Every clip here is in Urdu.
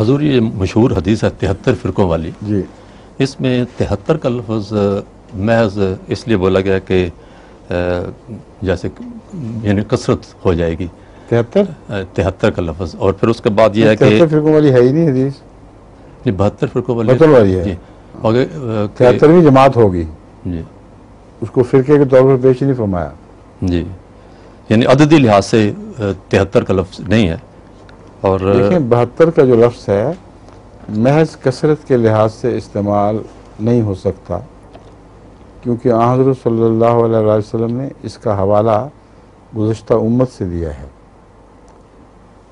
حضور یہ مشہور حدیث ہے 73 فرقوں والی، جی اس میں 73 کا لفظ محض اس لیے بولا گیا کہ جیسے یعنی کثرت ہو جائے گی، 73 کا لفظ، اور پھر اس کے بعد یہ ہے کہ 73 فرقوں والی ہے ہی نہیں حدیث، نہیں 72 فرقوں والی 72 والی ہے، جی، اور 73ویں جماعت ہوگی، جی اس کو فرقے کے طور پر پیش ہی نہیں فرمایا. جی، یعنی عددی لحاظ سے 73 کا لفظ نہیں ہے. اور دیکھیں 72 کا جو لفظ ہے محض کثرت کے لحاظ سے استعمال نہیں ہو سکتا، کیونکہ آن حضرت صلی اللہ علیہ وسلم نے اس کا حوالہ گزشتہ امت سے دیا ہے،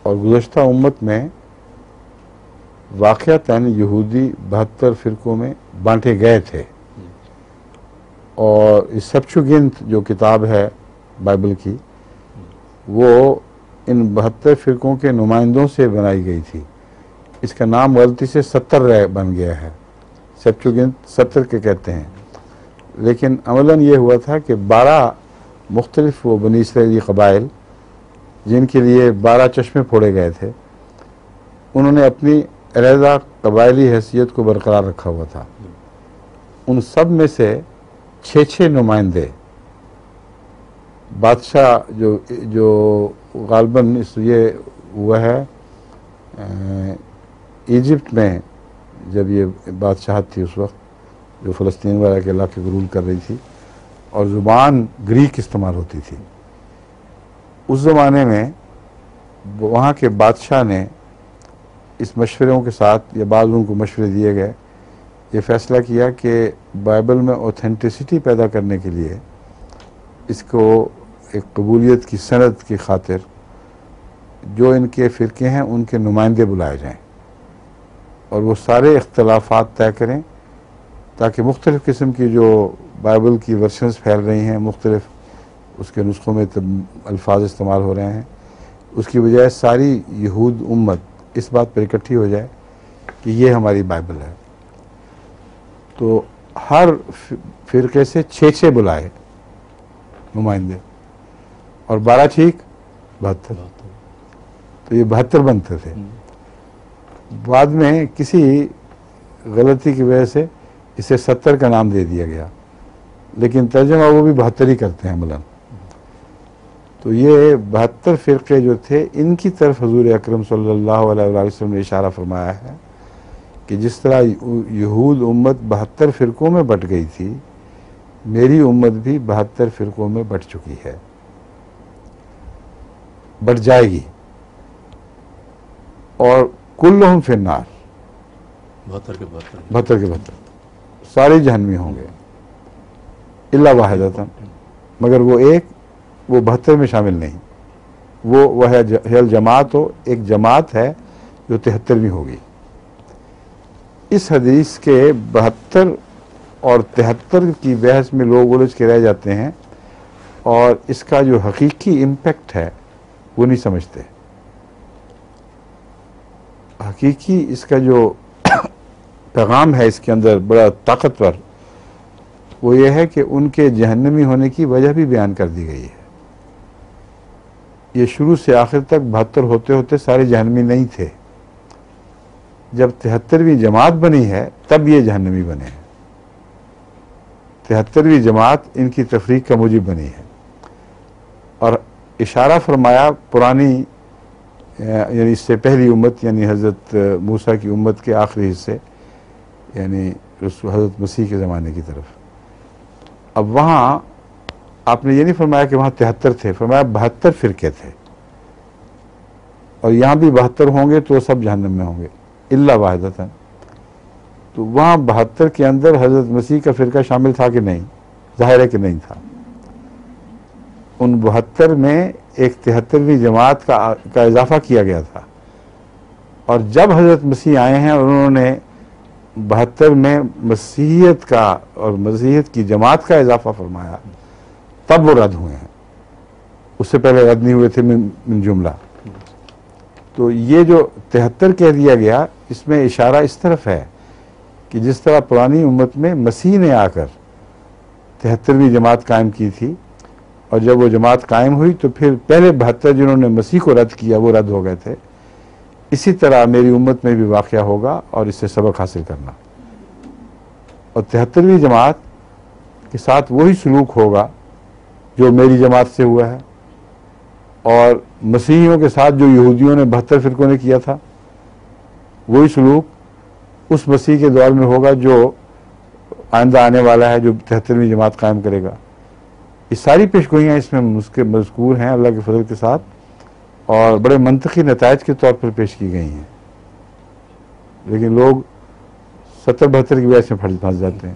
اور گزشتہ امت میں واقعتاً یہودی 72 فرقوں میں بانٹے گئے تھے، اور سپچوگنت جو کتاب ہے بائبل کی وہ ان 72 فرقوں کے نمائندوں سے بنائی گئی تھی. اس کا نام غلطی سے 70 بن گیا ہے، سپچوگنت 70 کے کہتے ہیں، لیکن عملاً یہ ہوا تھا کہ 12 مختلف وہ بنی اسرائیلی قبائل جن کے لیے 12 چشمے پھوڑے گئے تھے، انہوں نے اپنی علیحدہ قبائلی حیثیت کو برقرار رکھا ہوا تھا. ان سب میں سے 6 نمائندے بادشاہ جو غالباً یہ ہوا ہے ایجپٹ میں، جب یہ بادشاہت تھی اس وقت جو فلسطین وغیرہ کے علاقے کو رول کر رہی تھی، اور زبان گریک استعمال ہوتی تھی. اس زمانے میں وہاں کے بادشاہ نے اس مشوروں کے ساتھ، یا بعض ان کو مشورے دیے گئے، یہ فیصلہ کیا کہ بائبل میں اوتھینٹسٹی پیدا کرنے کے لیے اس کو ایک قبولیت کی سند کی خاطر جو ان کے فرقے ہیں ان کے نمائندے بلائے جائیں، اور وہ سارے اختلافات طے کریں، تاکہ مختلف قسم کی جو بائبل کی ورشنز پھیل رہی ہیں، مختلف اس کے نسخوں میں الفاظ استعمال ہو رہے ہیں، اس کی بجائے ساری یہود امت اس بات پر اکٹھی ہو جائے کہ یہ ہماری بائبل ہے. تو ہر فرقے سے 6 بلائے نمائندے، اور 12 ٹھیک 72، تو یہ 72 بنتے تھے. بعد میں کسی غلطی کی وجہ سے اسے 70 کا نام دے دیا گیا، لیکن ترجمہ وہ بھی 72 ہی کرتے ہیں عملاً. تو یہ 72 فرقے جو تھے ان کی طرف حضور اکرم صلی اللہ علیہ وسلم نے اشارہ فرمایا ہے کہ جس طرح یہود امت 72 فرقوں میں بٹ گئی تھی، میری امت بھی 72 فرقوں میں بٹ چکی ہے، بٹ جائے گی، اور کلہم فی النار، 72 کے 72 سارے جہنمی ہوں گے، الا واحدۃ، مگر وہ ایک، وہ 72 میں شامل نہیں، وہ ہے الجماعت، ہو ایک جماعت ہے جو 73ویں ہوگی. اس حدیث کے 72 اور 73 کی بحث میں لوگ الجھ کے رہ جاتے ہیں، اور اس کا جو حقیقی امپیکٹ ہے وہ نہیں سمجھتے. حقیقی اس کا جو پیغام ہے اس کے اندر بڑا طاقتور، وہ یہ ہے کہ ان کے جہنمی ہونے کی وجہ بھی بیان کر دی گئی ہے. یہ شروع سے آخر تک 72 ہوتے ہوتے سارے جہنمی نہیں تھے، جب 73ویں جماعت بنی ہے تب یہ جہنمی بنے ہیں. 73ویں جماعت ان کی تفریق کا موجب بنی ہے، اور اشارہ فرمایا پرانی یعنی اس سے پہلی امت، یعنی حضرت موسیٰ کی امت کے آخری حصے، یعنی حضرت مسیح کے زمانے کی طرف. اب وہاں آپ نے یہ نہیں فرمایا کہ وہاں 73 تھے، فرمایا 72 فرقے تھے، اور یہاں بھی 72 ہوں گے تو سب جہنم میں ہوں گے الا واحدۃ. تو وہاں 72 کے اندر حضرت مسیح کا فرقہ شامل تھا کہ نہیں؟ ظاہر ہے کہ نہیں تھا. ان 72 میں ایک 73ویں جماعت کا اضافہ کیا گیا تھا، اور جب حضرت مسیح آئے ہیں اور انہوں نے 72 میں مسیحیت کا اور مسیحیت کی جماعت کا اضافہ فرمایا، تب وہ رد ہوئے ہیں، اس سے پہلے رد نہیں ہوئے تھے من جملہ. تو یہ جو 73 کہہ دیا گیا، اس میں اشارہ اس طرف ہے کہ جس طرح پرانی امت میں مسیح نے آ کر 73ویں جماعت قائم کی تھی، اور جب وہ جماعت قائم ہوئی تو پھر پہلے 72 جنہوں نے مسیح کو رد کیا وہ رد ہو گئے تھے. اسی طرح میری امت میں بھی واقعہ ہوگا اور اس سے سبق حاصل کرنا. اور 73ویں جماعت کے ساتھ وہی سلوک ہوگا جو میری جماعت سے ہوا ہے، اور مسیحیوں کے ساتھ جو یہودیوں نے 72 فرقوں نے کیا تھا، وہی سلوک اس مسیح کے دور میں ہوگا جو آئندہ آنے والا ہے، جو 73ویں جماعت قائم کرے گا. یہ ساری پیشگوئیاں اس میں مذکور ہیں اللہ کے فضل کے ساتھ، اور بڑے منطقی نتائج کے طور پر پیش کی گئی ہیں. لیکن لوگ 70-72 کی وجہ سے پھنس جاتے ہیں.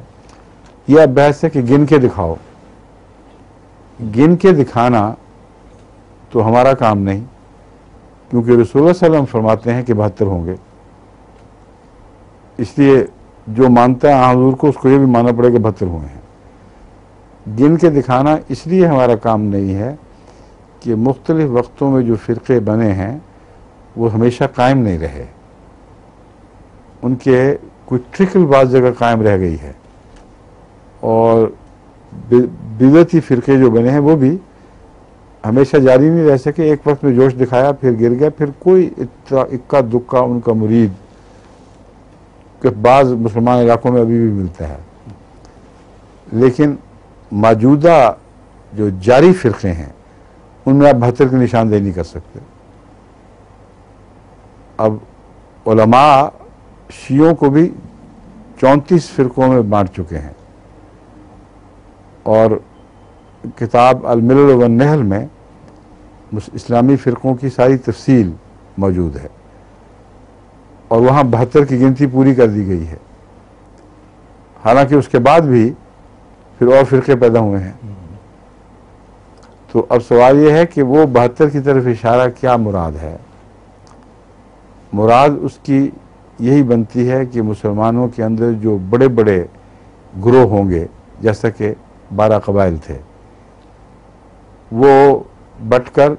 یہ اب بحث ہے کہ گن کے دکھاؤ. گن کے دکھانا تو ہمارا کام نہیں، کیونکہ رسول اللہ صلی اللہ علیہ وسلم فرماتے ہیں کہ 72 ہوں گے. اس لیے جو مانتا ہے حضور کو، اس کو یہ بھی ماننا پڑے کہ 72 ہوئے ہیں. گن کے دکھانا اس لیے ہمارا کام نہیں ہے کہ مختلف وقتوں میں جو فرقے بنے ہیں وہ ہمیشہ قائم نہیں رہے. ان کے کوئی ٹرکل بعض جگہ قائم رہ گئی ہے، اور بدعتی فرقے جو بنے ہیں وہ بھی ہمیشہ جاری نہیں رہ سکے. ایک وقت میں جوش دکھایا، پھر گر گیا. پھر کوئی اکا دکا ان کا مرید کہ بعض مسلمان علاقوں میں ابھی بھی ملتا ہے. لیکن موجودہ جو جاری فرقے ہیں ان میں آپ 72 کی نشاندہی نہیں کر سکتے. اب علماء شیعوں کو بھی 34 فرقوں میں بانٹ چکے ہیں، اور کتاب الملل والنحل میں اسلامی فرقوں کی ساری تفصیل موجود ہے، اور وہاں 72 کی گنتی پوری کر دی گئی ہے. حالانکہ اس کے بعد بھی پھر اور فرقے پیدا ہوئے ہیں. تو اب سوال یہ ہے کہ وہ 72 کی طرف اشارہ کیا مراد ہے؟ مراد اس کی یہی بنتی ہے کہ مسلمانوں کے اندر جو بڑے بڑے گروہ ہوں گے، جیسا کہ 12 قبائل تھے، وہ بٹ کر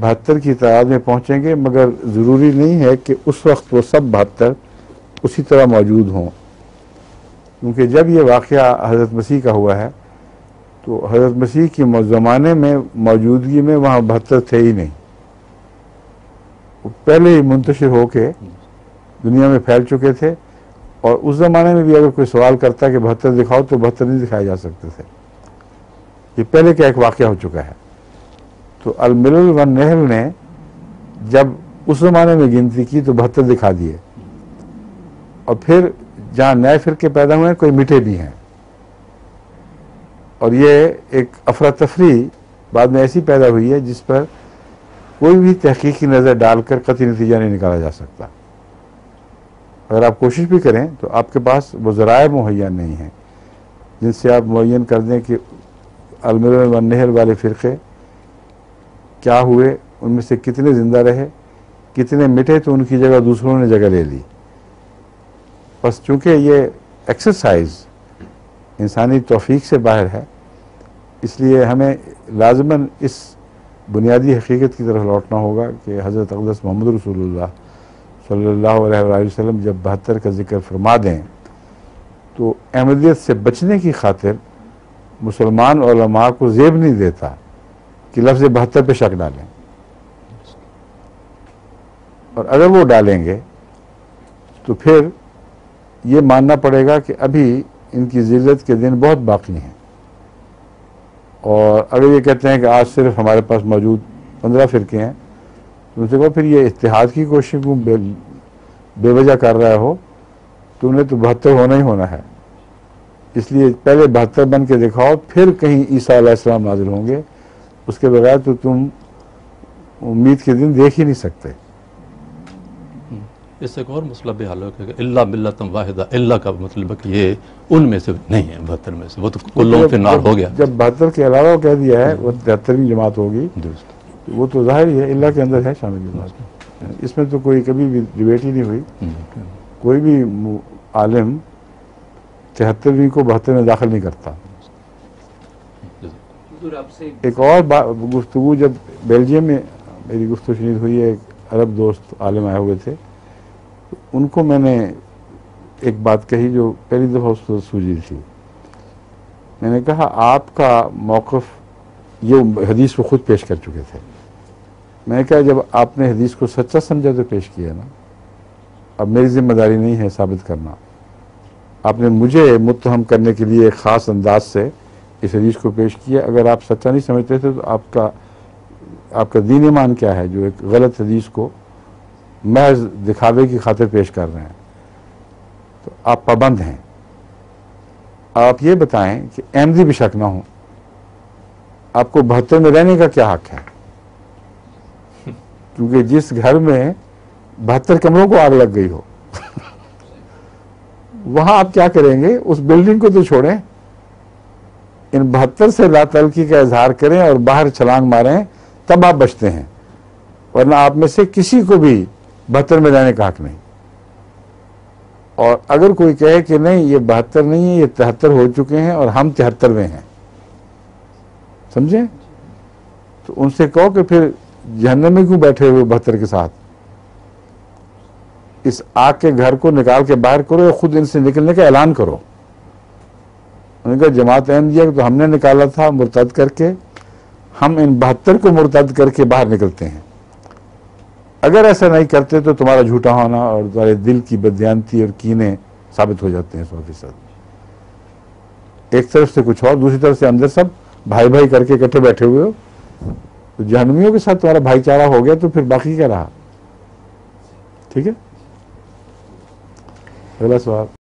72 کی تعداد میں پہنچیں گے، مگر ضروری نہیں ہے کہ اس وقت وہ سب 72 اسی طرح موجود ہوں. کیونکہ جب یہ واقعہ حضرت مسیح کا ہوا ہے تو حضرت مسیح کی زمانے میں موجودگی میں وہاں 72 تھے ہی نہیں. وہ پہلے ہی منتشر ہو کے دنیا میں پھیل چکے تھے، اور اس زمانے میں بھی اگر کوئی سوال کرتا کہ 72 دکھاؤ تو 72 نہیں دکھائے جا سکتے تھے. یہ پہلے کا ایک واقعہ ہو چکا ہے. تو الملل والنحل نے جب اس زمانے میں گنتی کی تو 72 دکھا دیے، اور پھر جہاں نئے فرقے پیدا ہوئے ہیں کوئی مٹے بھی ہیں، اور یہ ایک افراتفری بعد میں ایسی پیدا ہوئی ہے جس پر کوئی بھی تحقیقی نظر ڈال کر قطعی نتیجہ نہیں نکالا جا سکتا. اگر آپ کوشش بھی کریں تو آپ کے پاس وہ ذرائع مہیا نہیں ہیں جن سے آپ معین کر دیں کہ الملل والنحل والے فرقے کیا ہوئے، ان میں سے کتنے زندہ رہے، کتنے مٹے تو ان کی جگہ دوسروں نے جگہ لے لی. بس چونکہ یہ ایکسرسائز انسانی توفیق سے باہر ہے، اس لیے ہمیں لازماً اس بنیادی حقیقت کی طرف لوٹنا ہوگا کہ حضرت اقدس محمد رسول اللہ صلی اللہ علیہ وآلہ وسلم جب 72 کا ذکر فرما دیں تو احمدیت سے بچنے کی خاطر مسلمان علماء کو زیب نہیں دیتا کہ لفظ 72 پہ شک ڈالیں، اور اگر وہ ڈالیں گے تو پھر یہ ماننا پڑے گا کہ ابھی ان کی ذلت کے دن بہت باقی ہیں. اور اگر یہ کہتے ہیں کہ آج صرف ہمارے پاس موجود 15 فرقے ہیں، تو ان سے کہو پھر یہ اتحاد کی کوشش کو بے وجہ کر رہا ہو، تم نے تو 72 ہونا ہی ہونا ہے. اس لیے پہلے 72 بن کے دکھاؤ، پھر کہیں عیسیٰ علیہ السلام نازل ہوں گے. اس کے بغیر تو تم امید کے دن دیکھ ہی نہیں سکتے. اس سے ایک اور مسئلہ بھی حل ہو کہ اللہ ملت واحدہ، اللہ کا مطلب ہے کہ یہ ان میں سے نہیں ہے 72 میں سے، وہ تو کلوں فی النار ہو گیا. جب 72 کے علاوہ کہہ دیا ہے وہ 73ویں جماعت ہوگی، وہ تو ظاہر ہی ہے اللہ کے اندر ہے شامل جماعت. اس میں تو کوئی کبھی بھی ڈیبیٹ ہی نہیں ہوئی. کوئی بھی عالم 73ویں کو 72 میں داخل نہیں کرتا. ایک اور گفتگو جب بیلجیم میں میری گفتگو شنید ہوئی ہے، ایک عرب دوست عالم آئے ہوئے تھے، ان کو میں نے ایک بات کہی جو پہلی دفعہ اس کو سوجی تھی. میں نے کہا آپ کا موقف، یہ حدیث کو خود پیش کر چکے تھے، میں نے کہا جب آپ نے حدیث کو سچا سمجھا تو پیش کیا نا، اب میری ذمہ داری نہیں ہے ثابت کرنا. آپ نے مجھے متہم کرنے کے لیے ایک خاص انداز سے اس حدیث کو پیش کیا. اگر آپ سچا نہیں سمجھتے تھے تو آپ کا دین ایمان کیا ہے جو ایک غلط حدیث کو محض دکھاوے کی خاطر پیش کر رہے ہیں؟ تو آپ پابند ہیں. آپ یہ بتائیں کہ احمدی بھی شک نہ ہو، آپ کو 72 میں رہنے کا کیا حق ہے؟ کیونکہ جس گھر میں 72 کمروں کو آگ لگ گئی ہو وہاں آپ کیا کریں گے؟ اس بلڈنگ کو تو چھوڑیں، ان 72 سے لا تعلقی کا اظہار کریں اور باہر چھلانگ ماریں، تب آپ بچتے ہیں. ورنہ آپ میں سے کسی کو بھی 72 میں رہنے کا حق نہیں. اور اگر کوئی کہے کہ نہیں یہ 72 نہیں ہے، یہ 73 ہو چکے ہیں اور ہم 73ویں ہیں، سمجھیں؟ تو ان سے کہو کہ پھر جہنم میں کیوں بیٹھے ہوئے 72 کے ساتھ؟ اس آگ کے گھر کو نکال کے باہر کرو یا خود ان سے نکلنے کا اعلان کرو. انہوں نے کہا جماعت احمدیہ کو تو ہم نے نکالا تھا مرتد کر کے، ہم ان 72 کو مرتد کر کے باہر نکلتے ہیں. اگر ایسا نہیں کرتے تو تمہارا جھوٹا ہونا اور تمہارے دل کی بددیانتی اور کینے ثابت ہو جاتے ہیں 100%. ایک طرف سے کچھ اور، دوسری طرف سے اندر سب بھائی بھائی کر کے اکٹھے بیٹھے ہوئے ہو. تو جہنمیوں کے ساتھ تمہارا بھائی چارہ ہو گیا تو پھر باقی کیا رہا؟ ٹھیک ہے. اگلا سوال.